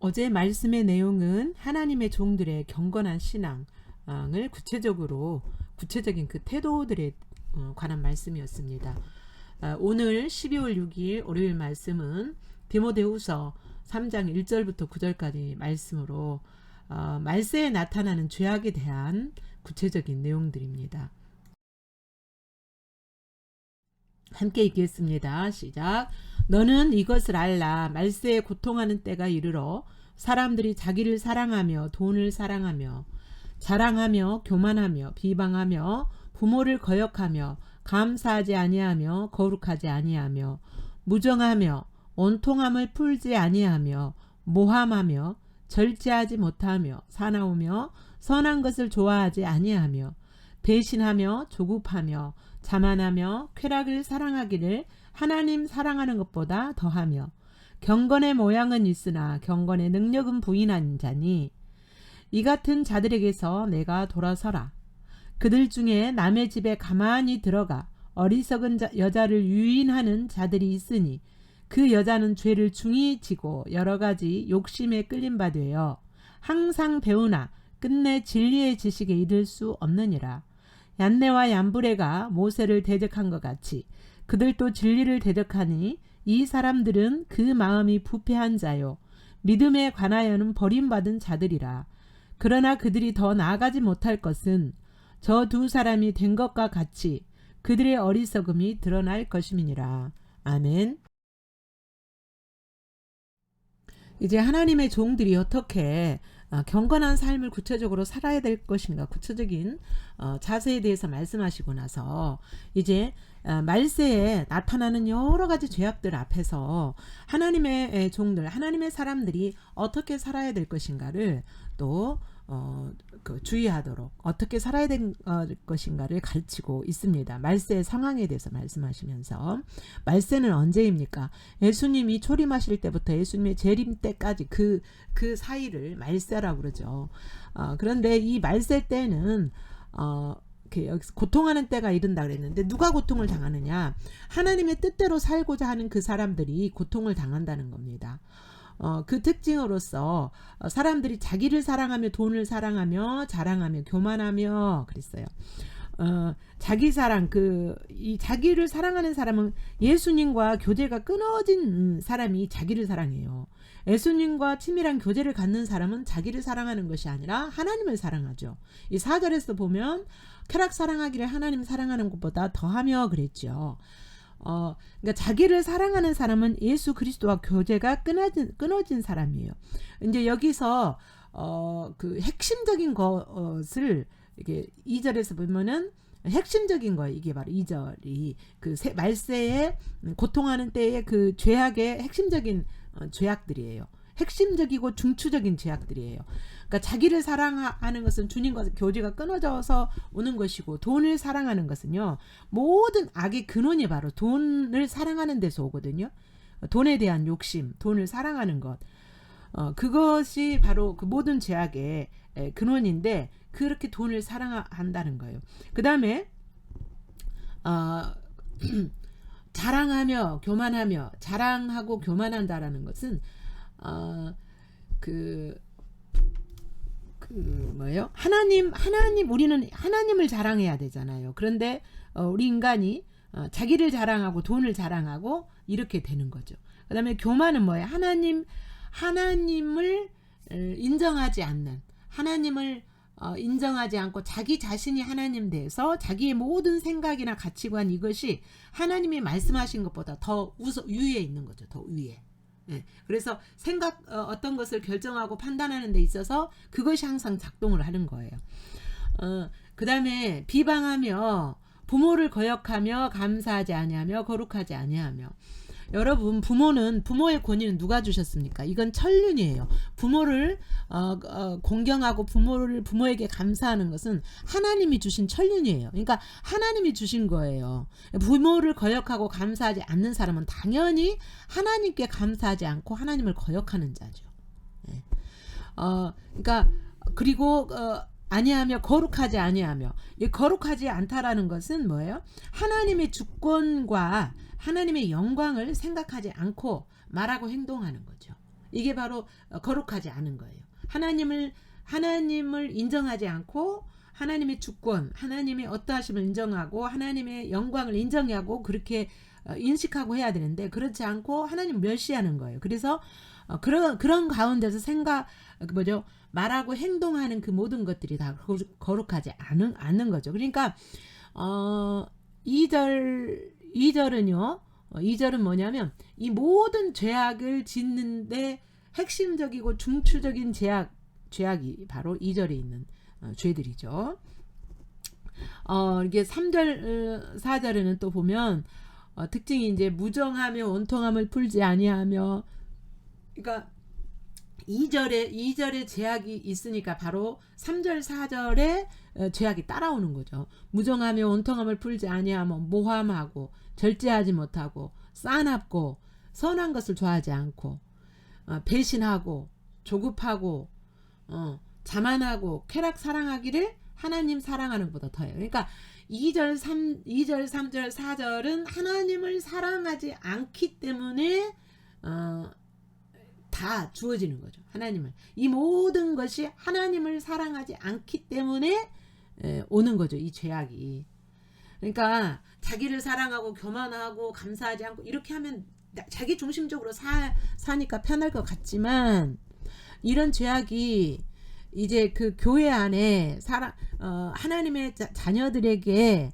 어제 말씀의 내용은 하나님의 종들의 경건한 신앙을 구체적인 그 태도들에 관한 말씀이었습니다. 오늘 12월 6일 월요일 말씀은 디모데후서 3장 1절부터 9절까지 말씀으로 말세에 나타나는 죄악에 대한 구체적인 내용들입니다. 함께 읽겠습니다. 시작. 너는 이것을 알라. 말세에 고통하는 때가 이르러 사람들이 자기를 사랑하며 돈을 사랑하며 자랑하며 교만하며 비방하며 부모를 거역하며 감사하지 아니하며 거룩하지 아니하며 무정하며 온통함을 풀지 아니하며 모함하며 절제하지 못하며 사나우며 선한 것을 좋아하지 아니하며 배신하며 조급하며 자만하며 쾌락을 사랑하기를 하나님 사랑하는 것보다 더하며 경건의 모양은 있으나 경건의 능력은 부인한 자니 이 같은 자들에게서 내가 돌아서라. 그들 중에 남의 집에 가만히 들어가 어리석은 여자를 유인하는 자들이 있으니 그 여자는 죄를 중히 지고 여러 가지 욕심에 끌린 바 되어 항상 배우나 끝내 진리의 지식에 이를 수 없느니라. 얀네와 얀브레가 모세를 대적한 것 같이 그들도 진리를 대적하니 이 사람들은 그 마음이 부패한 자요 믿음에 관하여는 버림받은 자들이라. 그러나 그들이 더 나아가지 못할 것은 저 두 사람이 된 것과 같이 그들의 어리석음이 드러날 것임이니라. 아멘. 이제 하나님의 종들이 어떻게 경건한 삶을 구체적으로 살아야 될 것인가, 구체적인 자세에 대해서 말씀하시고 나서 이제 말세에 나타나는 여러 가지 죄악들 앞에서 하나님의 종들, 하나님의 사람들이 어떻게 살아야 될 것인가를 또 주의하도록 어떻게 살아야 될 것인가를 가르치고 있습니다. 말세의 상황에 대해서 말씀하시면서 말세는 언제입니까? 예수님이 초림하실 때부터 예수님의 재림 때까지 그 사이를 말세라고 그러죠. 그런데 이 말세 때는 여기서 고통하는 때가 이른다 그랬는데 누가 고통을 당하느냐? 하나님의 뜻대로 살고자 하는 그 사람들이 고통을 당한다는 겁니다. 그 특징으로서 사람들이 자기를 사랑하며 돈을 사랑하며 자랑하며 교만하며 그랬어요. 자기 사랑, 이 자기를 사랑하는 사람은 예수님과 교제가 끊어진 사람이 자기를 사랑해요. 예수님과 친밀한 교제를 갖는 사람은 자기를 사랑하는 것이 아니라 하나님을 사랑하죠. 이 4절에서 보면 쾌락 사랑하기를 하나님 사랑하는 것보다 더하며 그랬죠. 그러니까 자기를 사랑하는 사람은 예수 그리스도와 교제가 끊어진 사람이에요. 이제 여기서 그 핵심적인 것을 이게 2절에서 보면은 핵심적인 거예요. 이게 바로 2절이 그 말세에 고통하는 때의 그 죄악의 핵심적인 죄악들이에요. 핵심적이고 중추적인 죄악들이에요. 그러니까 자기를 사랑하는 것은 주님과 교제가 끊어져서 오는 것이고 돈을 사랑하는 것은요. 모든 악의 근원이 바로 돈을 사랑하는 데서 오거든요. 돈에 대한 욕심, 돈을 사랑하는 것. 그것이 바로 그 모든 죄악의 근원인데 그렇게 돈을 사랑한다는 거예요. 그 다음에 자랑하며 교만하며 자랑하고 교만한다라는 것은 뭐예요? 하나님 우리는 하나님을 자랑해야 되잖아요. 그런데 우리 인간이 자기를 자랑하고 돈을 자랑하고 이렇게 되는 거죠. 그다음에 교만은 뭐예요? 하나님을 인정하지 않는, 하나님을 인정하지 않고 자기 자신이 하나님 돼서 자기의 모든 생각이나 가치관 이것이 하나님이 말씀하신 것보다 더 위에 있는 거죠. 더 위에. 네. 그래서 어떤 것을 결정하고 판단하는 데 있어서 그것이 항상 작동을 하는 거예요. 그 다음에 비방하며 부모를 거역하며 감사하지 아니하며 거룩하지 아니하며. 여러분, 부모의 권위는 누가 주셨습니까? 이건 천륜이에요. 부모를 공경하고 부모에게 감사하는 것은 하나님이 주신 천륜이에요. 그러니까 하나님이 주신 거예요. 부모를 거역하고 감사하지 않는 사람은 당연히 하나님께 감사하지 않고 하나님을 거역하는 자죠. 네. 그러니까 그리고 아니하며 거룩하지 아니하며, 이 거룩하지 않다라는 것은 뭐예요? 하나님의 주권과 하나님의 영광을 생각하지 않고 말하고 행동하는 거죠. 이게 바로 거룩하지 않은 거예요. 하나님을 인정하지 않고 하나님의 주권, 하나님의 어떠하심을 인정하고 하나님의 영광을 인정하고 그렇게 인식하고 해야 되는데 그렇지 않고 하나님 멸시하는 거예요. 그래서 그런 가운데서 말하고 행동하는 그 모든 것들이 다 거룩하지 않는 거죠. 그러니까 2절은 뭐냐면 이 모든 죄악을 짓는데 핵심적이고 중추적인 죄악이 바로 2절에 있는 죄들이죠. 이게 3절 4절에는 또 보면 특징이 이제 무정하며 원통함을 풀지 아니하며, 그러니까 2절에 죄악이 있으니까 바로 3절 4절에 죄악이 따라오는 거죠. 무정하며 원통함을 풀지 아니하며 모함하고 절제하지 못하고 싸납고 선한 것을 좋아하지 않고 배신하고 조급하고 자만하고 쾌락 사랑하기를 하나님 사랑하는 것보다 더해요. 그러니까 2절 3절 4절은 하나님을 사랑하지 않기 때문에 다 주어지는 거죠. 하나님을. 이 모든 것이 하나님을 사랑하지 않기 때문에 오는 거죠. 이 죄악이. 그러니까 자기를 사랑하고 교만하고 감사하지 않고 이렇게 하면 자기 중심적으로 사니까 편할 것 같지만, 이런 죄악이 이제 그 교회 안에 하나님의 자녀들에게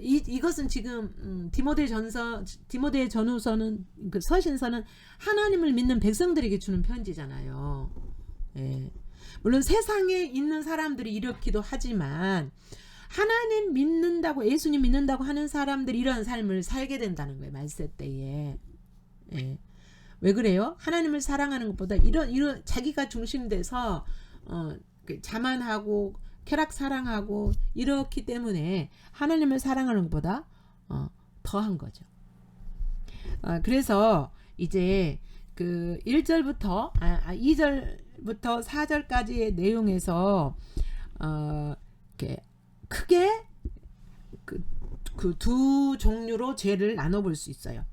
이것은 지금 디모데 전후서는 그 서신서는 하나님을 믿는 백성들에게 주는 편지잖아요. 예. 물론 세상에 있는 사람들이 이렇기도 하지만 하나님 믿는다고, 예수님 믿는다고 하는 사람들이 이런 삶을 살게 된다는 거예요. 말세 때에. 예. 왜 그래요? 하나님을 사랑하는 것보다 이런 자기가 중심돼서 자만하고 쾌락 사랑하고 이렇기 때문에 하나님을 사랑하는 것보다 더한 거죠. 그래서 이제 그 1절부터 2절부터 4절까지의 내용에서 이렇게 크게 그 두 종류로 죄를 나눠볼 수 있어요.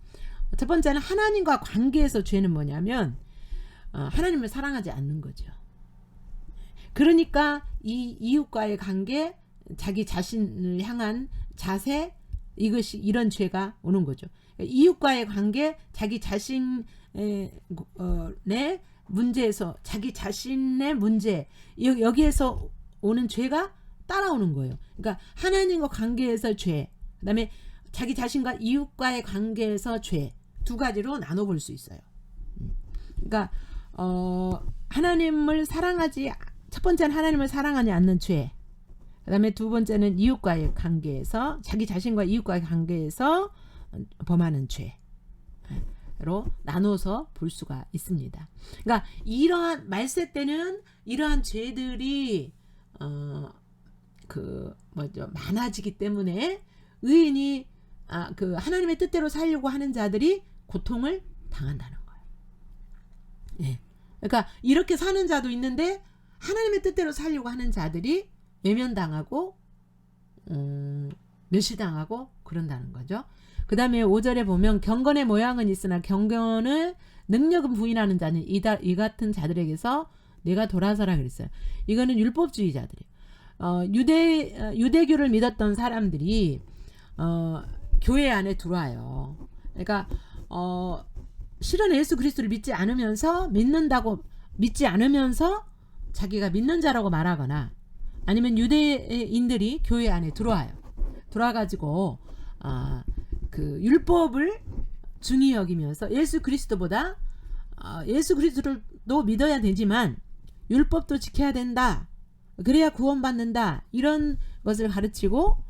첫 번째는 하나님과 관계에서 죄는 뭐냐면 하나님을 사랑하지 않는 거죠. 그러니까 이 이웃과의 관계, 자기 자신을 향한 자세, 이런 죄가 오는 거죠. 이웃과의 관계, 자기 자신의 문제에서, 자기 자신의 문제, 여기에서 오는 죄가 따라오는 거예요. 그러니까 하나님과 관계에서 죄, 그 다음에 자기 자신과 이웃과의 관계에서 죄, 두 가지로 나눠볼 수 있어요. 그러니까 첫 번째는 하나님을 사랑하지 않는 죄, 그 다음에 두 번째는 이웃과의 관계에서, 자기 자신과 이웃과의 관계에서 범하는 죄로 나눠서 볼 수가 있습니다. 그러니까 이러한 말세 때는 이러한 죄들이 많아지기 때문에 의인이 그 하나님의 뜻대로 살려고 하는 자들이 고통을 당한다는 거예요. 예. 그러니까 이렇게 사는 자도 있는데 하나님의 뜻대로 살려고 하는 자들이 외면당하고 멸시당하고 그런다는 거죠. 그 다음에 5절에 보면 경건의 모양은 있으나 경건을 능력은 부인하는 자는 이 같은 자들에게서 내가 돌아서라 그랬어요. 이거는 율법주의자들이에요. 유대교를 믿었던 사람들이 교회 안에 들어와요. 그러니까 실은 예수 그리스도를 믿지 않으면서 자기가 믿는 자라고 말하거나, 아니면 유대인들이 교회 안에 들어와요. 들어와가지고 그 율법을 중히 여기면서 예수 그리스도보다 예수 그리스도도 믿어야 되지만 율법도 지켜야 된다, 그래야 구원받는다, 이런 것을 가르치고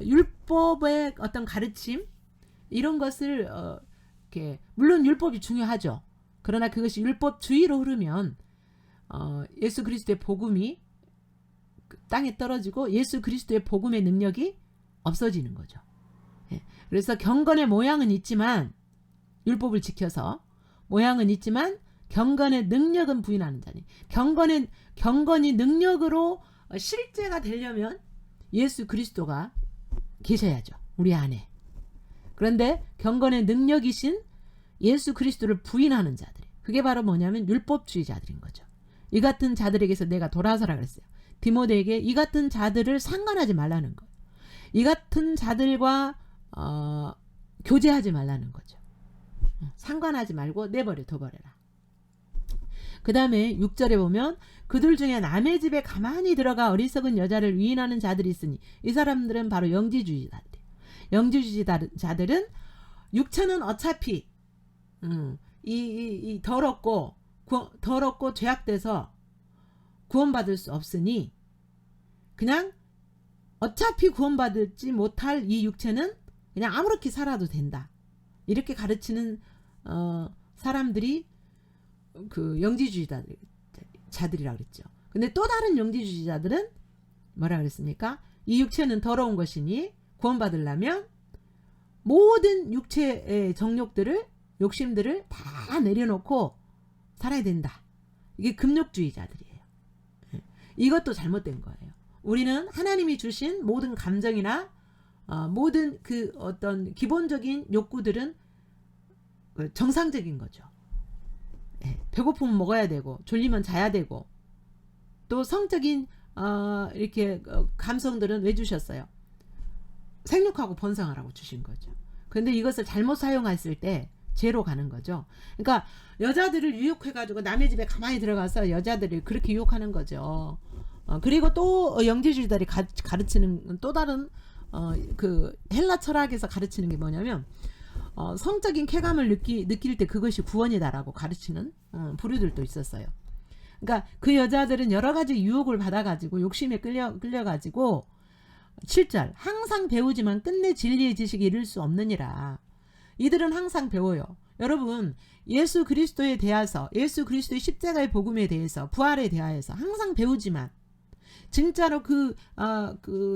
율법의 어떤 가르침, 이런 것을 이렇게, 물론 율법이 중요하죠. 그러나 그것이 율법주의로 흐르면 예수 그리스도의 복음이 땅에 떨어지고 예수 그리스도의 복음의 능력이 없어지는 거죠. 예. 그래서 경건의 모양은 있지만, 율법을 지켜서 모양은 있지만 경건의 능력은 부인하는 자니, 경건이 능력으로 실제가 되려면 예수 그리스도가 계셔야죠, 우리 안에. 그런데 경건의 능력이신 예수 그리스도를 부인하는 자들이, 그게 바로 뭐냐면 율법주의자들인 거죠. 이 같은 자들에게서 내가 돌아서라 그랬어요. 디모데에게 이 같은 자들을 상관하지 말라는 거예요. 이 같은 자들과 교제하지 말라는 거죠. 상관하지 말고 내버려 둬버려라. 그 다음에 6절에 보면 그들 중에 남의 집에 가만히 들어가 어리석은 여자를 위인하는 자들이 있으니 이 사람들은 바로 영지주의자들이에요. 영지주의자들은 육체는 어차피 이 더럽고 죄악돼서 구원받을 수 없으니 그냥 어차피 구원받지 못할 이 육체는 그냥 아무렇게 살아도 된다. 이렇게 가르치는 사람들이 그 영지주의자들이라고 그랬죠. 근데 또 다른 영지주의자들은 뭐라 그랬습니까? 이 육체는 더러운 것이니 구원받으려면 모든 육체의 정욕들을 욕심들을 다 내려놓고 살아야 된다. 이게 금욕주의자들이에요. 이것도 잘못된 거예요. 우리는 하나님이 주신 모든 감정이나 모든 그 어떤 기본적인 욕구들은 정상적인 거죠. 배고프면 먹어야 되고 졸리면 자야 되고 또 성적인 이렇게 감성들은 왜 주셨어요? 생육하고 번성하라고 주신 거죠. 그런데 이것을 잘못 사용했을 때 죄로 가는 거죠. 그러니까 여자들을 유혹해가지고 남의 집에 가만히 들어가서 여자들을 그렇게 유혹하는 거죠. 그리고 또 영지주의자들이 가르치는 또 다른 그 헬라 철학에서 가르치는 게 뭐냐면 성적인 쾌감을 느낄 때 그것이 구원이다라고 가르치는 부류들도 있었어요. 그러니까 그 여자들은 여러 가지 유혹을 받아가지고 욕심에 끌려가지고 7절 항상 배우지만 끝내 진리의 지식이 이를 수 없느니라. 이들은 항상 배워요. 여러분 예수 그리스도에 대해서 예수 그리스도의 십자가의 복음에 대해서 부활에 대하여서 항상 배우지만 진짜로 그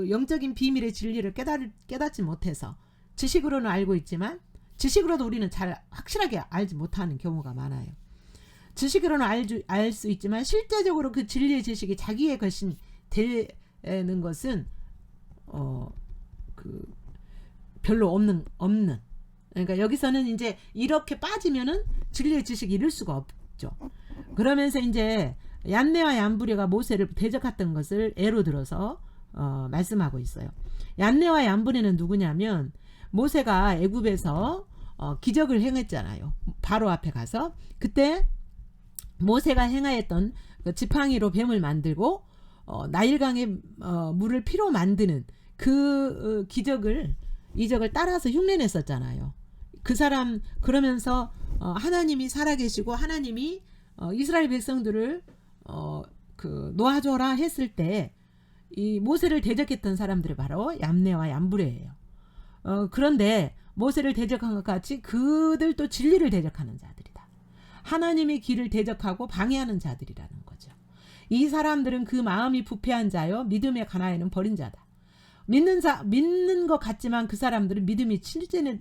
영적인 비밀의 진리를 깨닫지 못해서 지식으로는 알고 있지만 지식으로도 우리는 잘 확실하게 알지 못하는 경우가 많아요. 지식으로는 알 수 있지만 실제적으로 그 진리의 지식이 자기의 것이 되는 것은 별로 없는. 그러니까 여기서는 이제 이렇게 빠지면은 진리의 지식이 이룰 수가 없죠. 그러면서 이제 얀네와 얀브레가 모세를 대적했던 것을 예로 들어서 말씀하고 있어요. 얀네와 얀브레는 누구냐면 모세가 애굽에서 기적을 행했잖아요. 바로 앞에 가서 그때 모세가 행하였던 그 지팡이로 뱀을 만들고 나일강의 물을 피로 만드는 그 이적을 따라서 흉내냈었잖아요. 그 사람 그러면서 하나님이 살아계시고 하나님이 이스라엘 백성들을 놓아줘라 했을 때 이 모세를 대적했던 사람들이 바로 얌네와 얌브레예요. 그런데 모세를 대적한 것 같이 그들도 진리를 대적하는 자들이다. 하나님의 길을 대적하고 방해하는 자들이라는 거죠. 이 사람들은 그 마음이 부패한 자요 믿음의 가나에는 버린 자다. 믿는 것 같지만 그 사람들은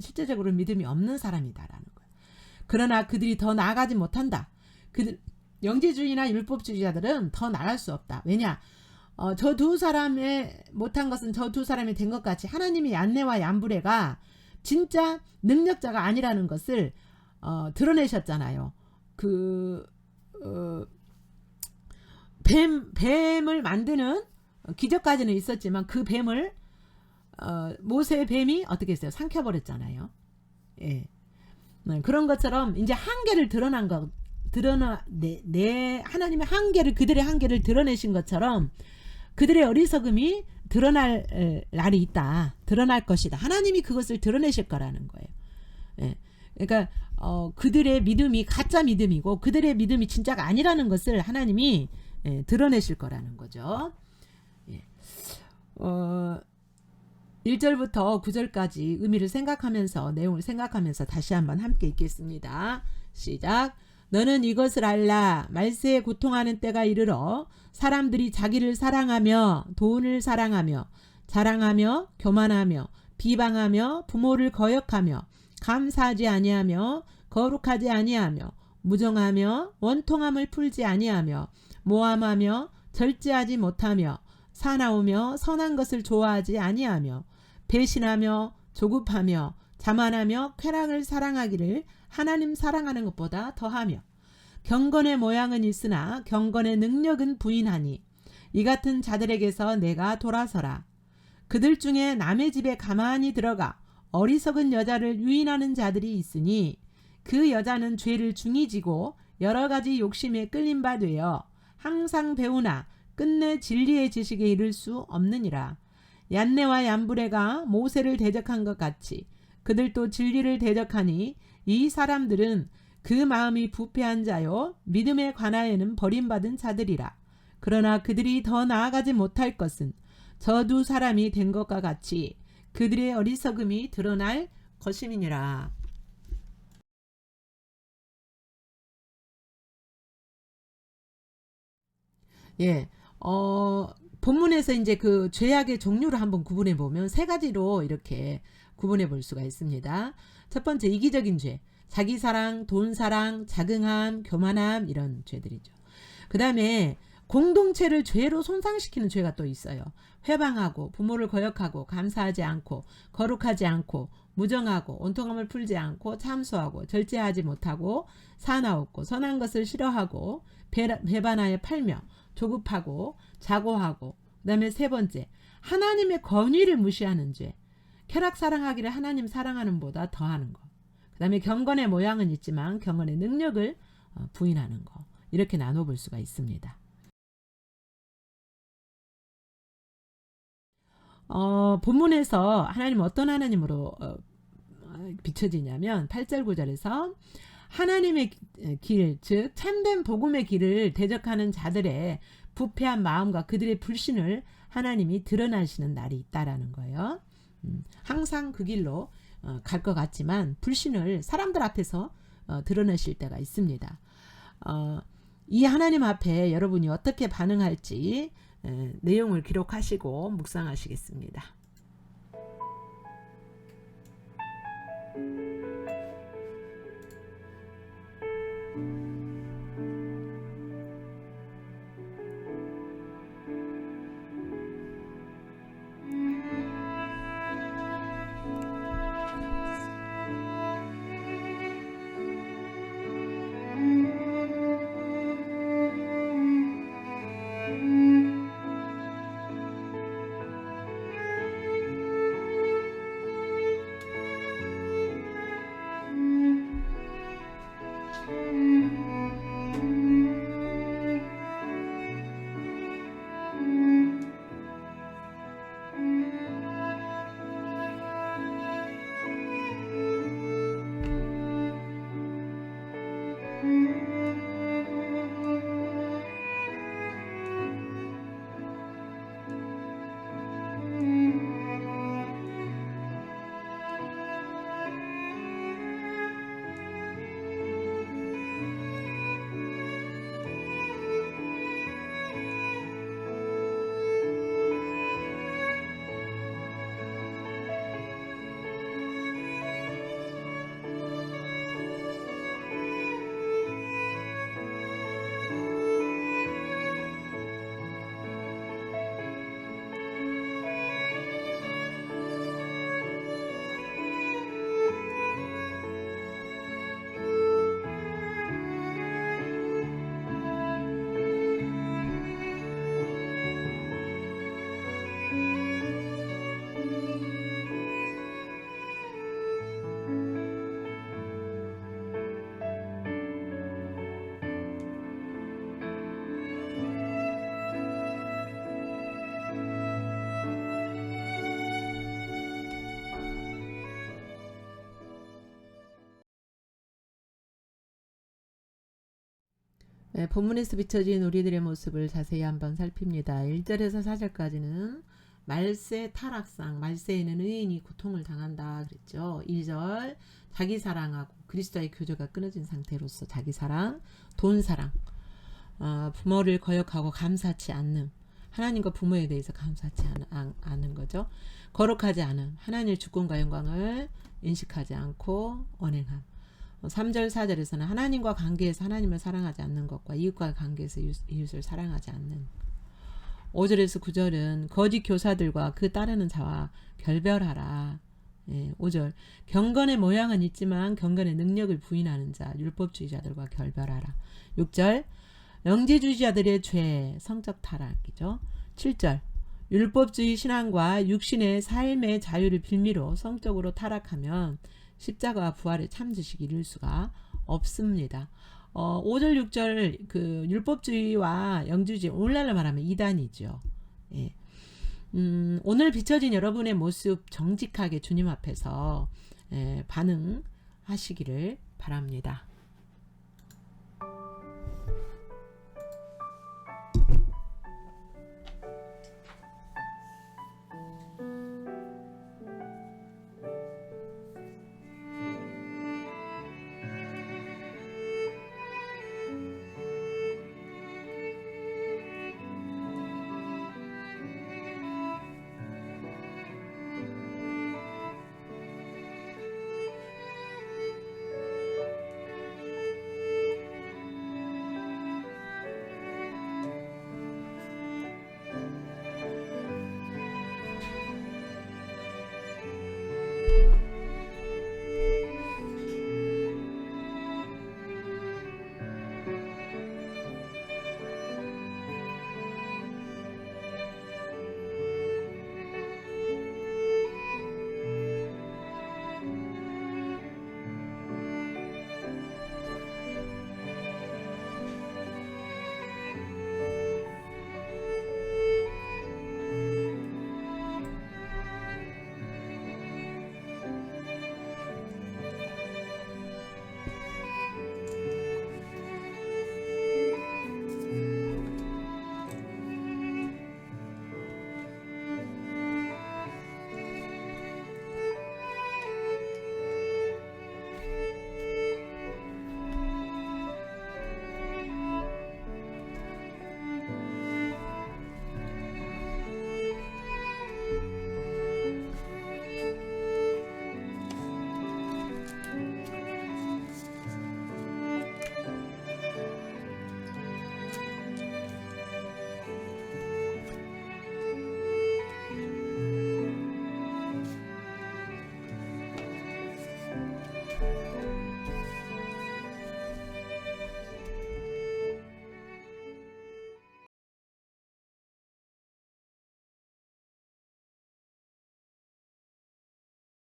실제적으로 믿음이 없는 사람이다라는 거예요. 그러나 그들이 더 나아가지 못한다. 영지주의나 율법주의자들은 더 나갈 수 없다. 왜냐? 저 두 사람의 못한 것은 저 두 사람이 된 것 같이 하나님이 얀네와 얀브레가 진짜 능력자가 아니라는 것을 드러내셨잖아요. 뱀을 만드는 기적까지는 있었지만 그 뱀을 모세의 뱀이 어떻게 했어요? 삼켜버렸잖아요. 예. 그런 것처럼 이제 한계를 하나님의 한계를 그들의 한계를 드러내신 것처럼 그들의 어리석음이 드러날 날이 있다. 드러날 것이다. 하나님이 그것을 드러내실 거라는 거예요. 예. 그러니까 그들의 믿음이 가짜 믿음이고 그들의 믿음이 진짜가 아니라는 것을 하나님이 드러내실 거라는 거죠. 예. 1절부터 9절까지 의미를 생각하면서 내용을 생각하면서 다시 한번 함께 읽겠습니다. 시작. 너는 이것을 알라. 말세에 고통하는 때가 이르러 사람들이 자기를 사랑하며 돈을 사랑하며 자랑하며 교만하며 비방하며 부모를 거역하며 감사하지 아니하며 거룩하지 아니하며 무정하며 원통함을 풀지 아니하며 모함하며 절제하지 못하며 사나우며 선한 것을 좋아하지 아니하며 배신하며 조급하며 자만하며 쾌락을 사랑하기를 하나님 사랑하는 것보다 더하며 경건의 모양은 있으나 경건의 능력은 부인하니 이 같은 자들에게서 내가 돌아서라. 그들 중에 남의 집에 가만히 들어가 어리석은 여자를 유인하는 자들이 있으니 그 여자는 죄를 중히 지고 여러 가지 욕심에 끌린 바 되어 항상 배우나 끝내 진리의 지식에 이를 수 없느니라. 얀네와 얀브레가 모세를 대적한 것 같이 그들도 진리를 대적하니 이 사람들은 그 마음이 부패한 자요 믿음에 관하여는 버림받은 자들이라. 그러나 그들이 더 나아가지 못할 것은 저 두 사람이 된 것과 같이 그들의 어리석음이 드러날 것임이니라. 예, 본문에서 이제 그 죄악의 종류를 한번 구분해 보면 세 가지로 이렇게 구분해 볼 수가 있습니다. 첫 번째, 이기적인 죄. 자기 사랑, 돈 사랑, 자긍함, 교만함, 이런 죄들이죠. 그 다음에 공동체를 죄로 손상시키는 죄가 또 있어요. 회방하고, 부모를 거역하고, 감사하지 않고, 거룩하지 않고, 무정하고, 온통함을 풀지 않고, 참소하고, 절제하지 못하고, 사나웠고, 선한 것을 싫어하고, 배반하여 팔며, 조급하고, 자고하고. 그 다음에 세 번째, 하나님의 권위를 무시하는 죄. 쾌락 사랑하기를 하나님 사랑하는 보다 더하는 거. 그 다음에 경건의 모양은 있지만 경건의 능력을 부인하는 거. 이렇게 나눠볼 수가 있습니다. 본문에서 하나님 어떤 하나님으로 비춰지냐면 8절 9절에서 하나님의 길, 즉 참된 복음의 길을 대적하는 자들의 부패한 마음과 그들의 불신을 하나님이 드러나시는 날이 있다라는 거예요. 항상 그 길로 갈 것 같지만 불신을 사람들 앞에서 드러내실 때가 있습니다. 이 하나님 앞에 여러분이 어떻게 반응할지 내용을 기록하시고 묵상하시겠습니다. 네, 본문에서 비춰진 우리들의 모습을 자세히 한번 살핍니다. 1절에서 4절까지는 말세 타락상, 말세에는 의인이 고통을 당한다 그랬죠. 2절, 자기 사랑하고 그리스도의 교제가 끊어진 상태로서 자기 사랑, 돈 사랑, 부모를 거역하고 감사치 않는, 하나님과 부모에 대해서 감사치 않은 거죠. 거룩하지 않은, 하나님의 주권과 영광을 인식하지 않고 언행함. 3절 4절에서는 하나님과 관계에서 하나님을 사랑하지 않는 것과 이웃과 관계에서 이웃을 사랑하지 않는. 5절에서 9절은 거짓 교사들과 그 따르는 자와 결별하라. 5절 경건의 모양은 있지만 경건의 능력을 부인하는 자 율법주의자들과 결별하라. 6절 영지주의자들의 죄 성적 타락이죠. 7절 율법주의 신앙과 육신의 삶의 자유를 빌미로 성적으로 타락하면 십자가와 부활의 참지식이 이룰 수가 없습니다. 5절 6절 그 율법주의와 영지주의 오늘날로 말하면 이단이죠. 예. 오늘 비춰진 여러분의 모습 정직하게 주님 앞에서 반응하시기를 바랍니다.